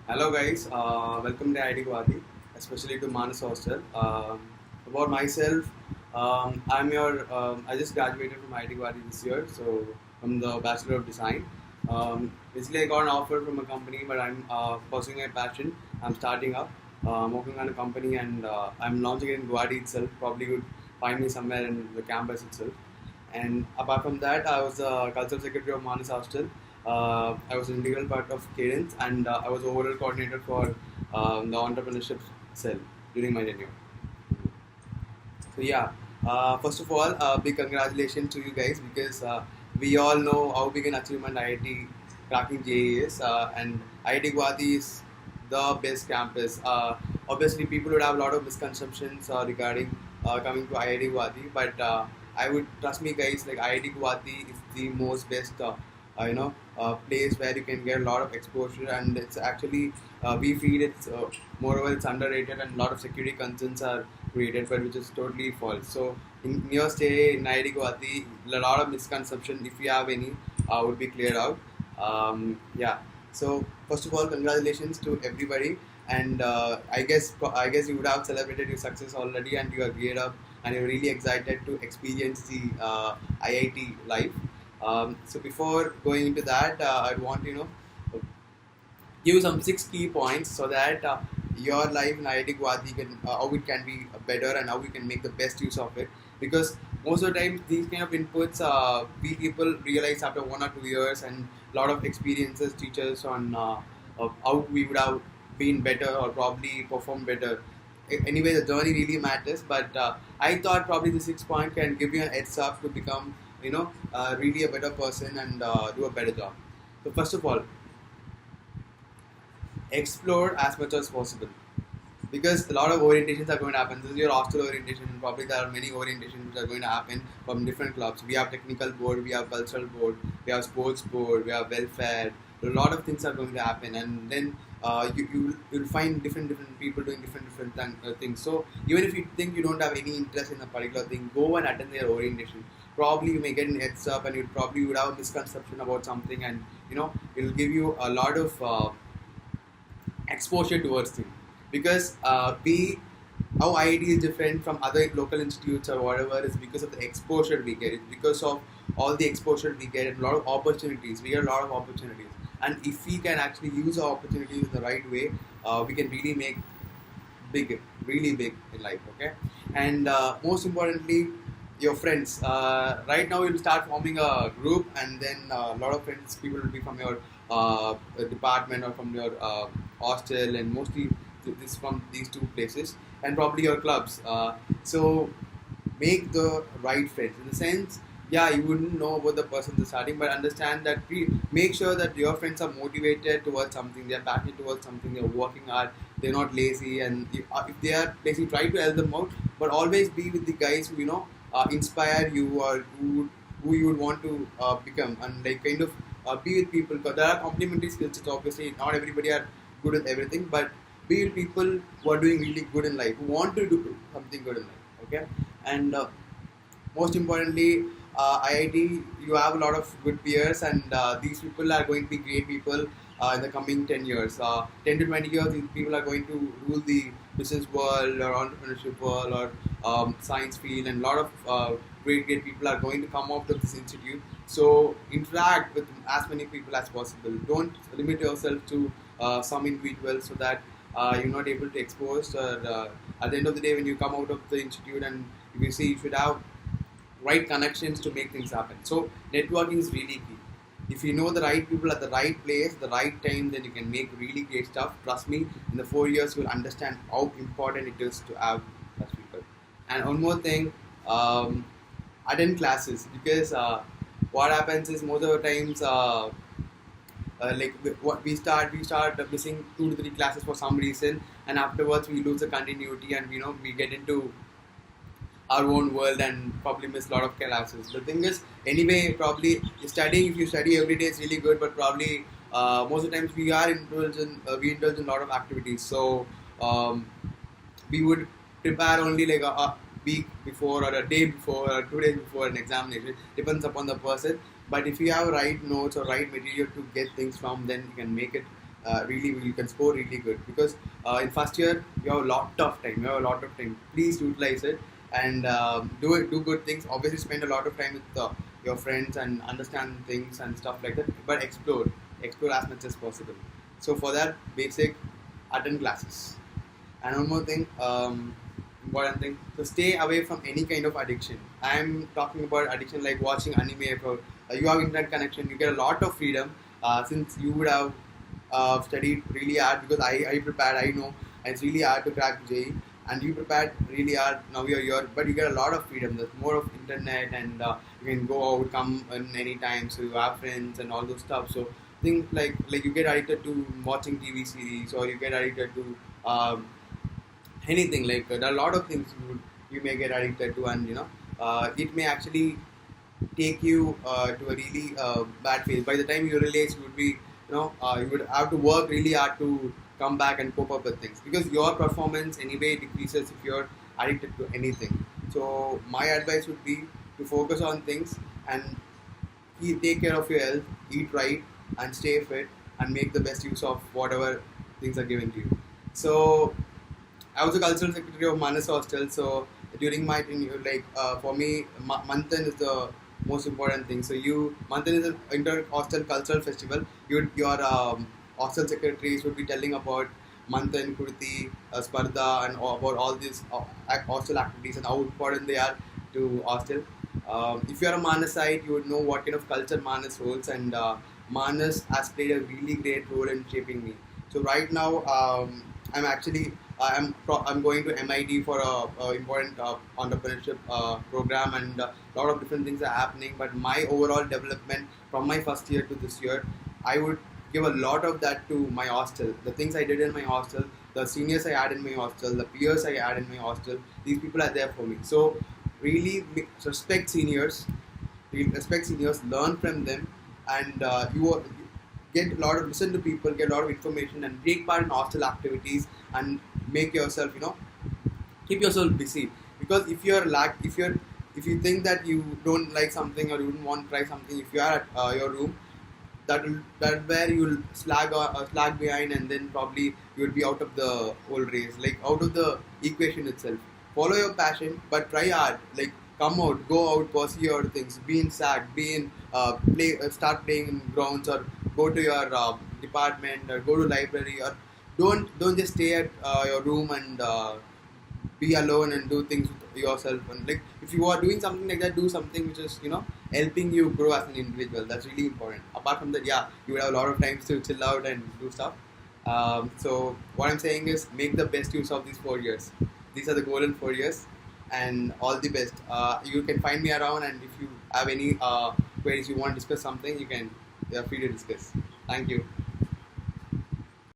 Hello guys, welcome to IIT Guwahati, especially to Manas Hostel. About myself, I just graduated from IIT Guwahati this year, so from the Bachelor of Design. Basically, I got an offer from a company, but I'm pursuing my passion. I'm starting up, I'm working on a company, and I'm launching it in Guwahati itself. Probably would find me somewhere in the campus itself. And apart from that, I was the cultural secretary of Manas Hostel. I was an integral part of Cadence, and I was overall coordinator for the entrepreneurship cell during my tenure. So yeah, first of all, big congratulations to you guys because we all know how big an achievement IIT cracking JEE is, and IIT Guwahati is the best campus. Obviously, people would have a lot of misconceptions regarding coming to IIT Guwahati, but I would trust me, guys. Like IIT Guwahati is the most best, place where you can get a lot of exposure, and it's actually we feel it's moreover it's underrated, and a lot of security concerns are created, but which is totally false. So in your stay in IIT Guwahati, a lot of misconception, if you have any, would be cleared out. Yeah. So first of all, congratulations to everybody, and I guess you would have celebrated your success already, and you are geared up, and you're really excited to experience the IIT life. So before going into that, I'd want give some six key points so that your life in IIT Guwahati can how it can be better and how we can make the best use of it. Because most of the time these kind of inputs we people realize after 1 or 2 years, and a lot of experiences teach us on of how we would have been better or probably performed better. Anyway, the journey really matters, but I thought probably the 6 point can give you an heads up to become really a better person and do a better job. So first of all, explore as much as possible because a lot of orientations are going to happen. This is your hostel orientation, and probably there are many orientations which are going to happen from different clubs. We have technical board, we have cultural board, we have sports board, we have welfare. A lot of things are going to happen, and then you'll find different people doing different things. So even if you think you don't have any interest in a particular thing, go and attend their orientation. Probably you may get an heads up, and you probably would have a misconception about something, and it'll give you a lot of exposure towards things because we how IIT is different from other local institutes or whatever is because of the exposure we get. It's because of all the exposure we get and a lot of opportunities. We get a lot of opportunities, and if we can actually use our opportunities in the right way, we can really make big, really big in life. Okay, and most importantly, your friends. Right now, you'll start forming a group, and then a lot of friends, people will be from your department or from your hostel, and mostly this from these two places, and probably your clubs. So make the right friends in the sense. Yeah, you wouldn't know about the person that's starting, but understand that make sure that your friends are motivated towards something, they're passionate towards something, they're working hard, they're not lazy, and if they are lazy, try to help them out, but always be with the guys who inspire you or who you would want to become, and like kind of be with people because there are complementary skills. It's obviously not everybody are good at everything, but be with people who are doing really good in life, who want to do something good in life. Okay, and most importantly, IIT, you have a lot of good peers, and these people are going to be great people in the coming 10 years. 10 to 20 years, these people are going to rule the business world or entrepreneurship world or science field, and a lot of great people are going to come out of this institute. So interact with as many people as possible. Don't limit yourself to some individuals so that you're not able to expose. Or, at the end of the day, when you come out of the institute, and if you see, you should have right connections to make things happen. So networking is really key. If you know the right people at the right place, the right time, then you can make really great stuff. Trust me, in the 4 years you'll understand how important it is to have such people. And one more thing, attend classes because what happens is most of the times like what we start missing 2 to 3 classes for some reason, and afterwards we lose the continuity, and we get into our own world and probably miss a lot of classes. The thing is, anyway, probably studying, if you study every day, is really good, but probably most of the times we indulge in a lot of activities. So we would prepare only like a week before or a day before or 2 days before an examination. Depends upon the person. But if you have right notes or right material to get things from, then you can make it really you can score really good because in first year you have a lot of time. You have a lot of time. Please utilize it and do good things. Obviously, spend a lot of time with your friends and understand things and stuff like that. But explore as much as possible. So for that, basic attend classes. And one more thing, important thing. So stay away from any kind of addiction. I'm talking about addiction like watching anime. If you have internet connection, you get a lot of freedom. Since you would have studied really hard because I prepared. I know it's really hard to crack J, and you prepared really hard. Now you're here, but you get a lot of freedom. There's more of internet, and you can go out, come in any time. So you have friends and all those stuff. So things like you get addicted to watching TV series, or you get addicted to anything. Like there are a lot of things you may get addicted to, and it may actually take you to a really bad phase. By the time you realize, you would be, you would have to work really hard to come back and cope up with things because your performance anyway decreases if you're addicted to anything. So my advice would be to focus on things and take care of your health, eat right, and stay fit, and make the best use of whatever things are given to you. So I was the cultural secretary of Manas Hostel. So during my tenure, for me, Manthan is the most important thing. So Manthan is an inter-hostel cultural festival. Your hostel secretaries would be telling about Manthan, Kurti, Spardha, and about all these hostel activities and how important they are to hostel. If you are a Manasite, you would know what kind of culture Manas holds, and Manas has played a really great role in shaping me. So right now, I'm actually I'm going to MIT for a important entrepreneurship program, and a lot of different things are happening. But my overall development from my first year to this year, I would give a lot of that to my hostel. The things I did in my hostel, the seniors I had in my hostel, the peers I had in my hostel. These people are there for me. So really respect seniors, learn from them, and get a lot of listen to people, get a lot of information, and take part in hostel activities, and make yourself, keep yourself busy. Because if you think that you don't like something or you don't want to try something, if you are at your room, that where you'll slag behind, and then probably you'll be out of the whole race, like out of the equation itself. Follow your passion, but try hard. Like come out, go out, pursue your things. Be in SAC, be in start playing in grounds, or go to your department, or go to library, or don't just stay at your room and be alone and do things with yourself. And like if you are doing something like that, do something which is helping you grow as an individual. That's really important. Apart from that, yeah, you will have a lot of times to chill out and do stuff. So what I'm saying is make the best use of these 4 years. These are the golden 4 years, and all the best. You can find me around, and if you have any queries, you want to discuss something, you are free to discuss. Thank you.